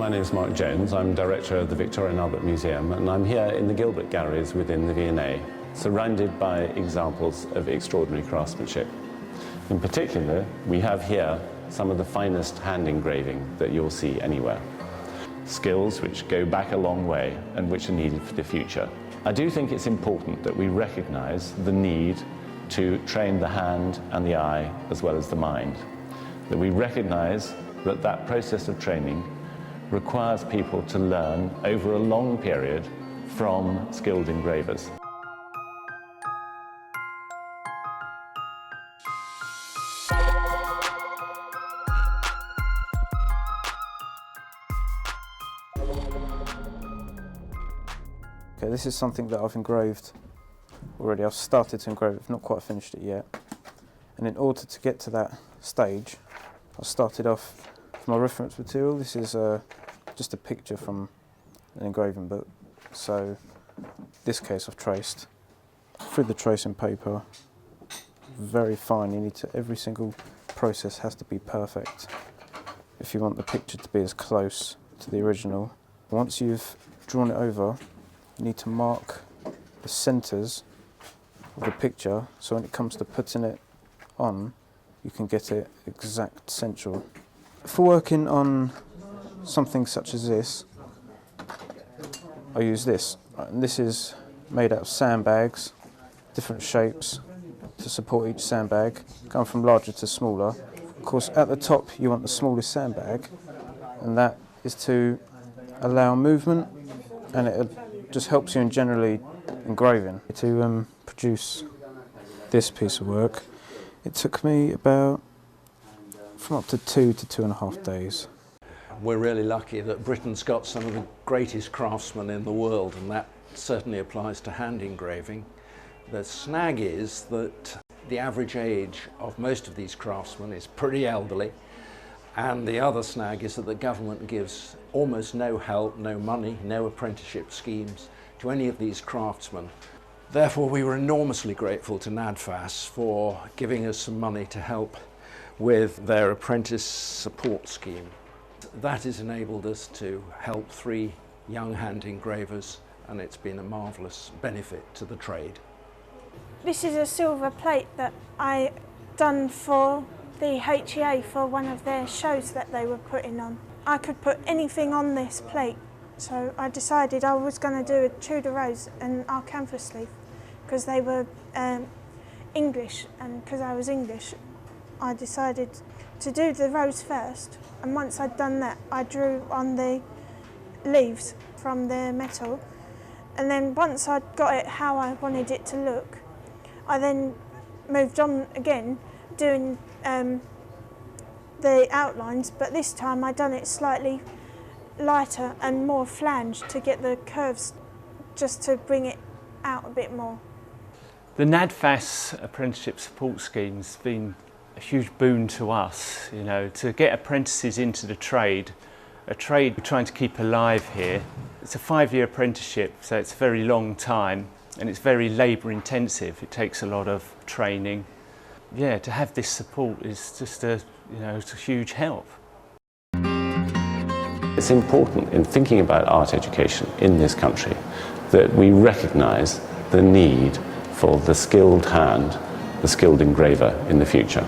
My name is Mark Jones. I'm director of the Victoria and Albert Museum, and I'm here in the Gilbert Galleries within the V&A, surrounded by examples of extraordinary craftsmanship. In particular, we have here some of the finest hand engraving that you'll see anywhere. Skills which go back a long way and which are needed for the future. I do think it's important that we recognise the need to train the hand and the eye as well as the mind. That we recognise that that process of training requires people to learn over a long period from skilled engravers. Okay, this is something that I've engraved already. I've started to engrave it, I've not quite finished it yet. And in order to get to that stage, I started off with my reference material. This is just a picture from an engraving book. So in this case I've traced through the tracing paper, very fine. You need to, every single process has to be perfect if you want the picture to be as close to the original. Once you've drawn it over, you need to mark the centres of the picture, so when it comes to putting it on, you can get it exact central. For working on something such as this, I use this. And this is made out of sandbags, different shapes to support each sandbag, going from larger to smaller. Of course, at the top you want the smallest sandbag, and that is to allow movement, and it just helps you in generally engraving. To produce this piece of work, it took me about from up to 2 to 2.5 days. We're really lucky that Britain's got some of the greatest craftsmen in the world, and that certainly applies to hand engraving. The snag is that the average age of most of these craftsmen is pretty elderly, and the other snag is that the government gives almost no help, no money, no apprenticeship schemes to any of these craftsmen. Therefore, we were enormously grateful to NADFAS for giving us some money to help with their apprentice support scheme. That has enabled us to help 3 young hand engravers, and it's been a marvellous benefit to the trade. This is a silver plate that I done for the HEA for one of their shows that they were putting on. I could put anything on this plate, so I decided I was going to do a Tudor rose and our canvas sleeve because they were English, and because I was English I decided to do the rose first, and once I'd done that I drew on the leaves from the metal, and then once I'd got it how I wanted it to look, I then moved on again doing the outlines, but this time I'd done it slightly lighter and more flanged to get the curves, just to bring it out a bit more. The NADFAS apprenticeship support scheme's been a huge boon to us, you know, to get apprentices into the trade, a trade we're trying to keep alive here. It's a 5-year apprenticeship, so it's a very long time, and it's very labour intensive. It takes a lot of training. Yeah, to have this support is just it's a huge help. It's important in thinking about art education in this country that we recognise the need for the skilled hand, the skilled engraver in the future.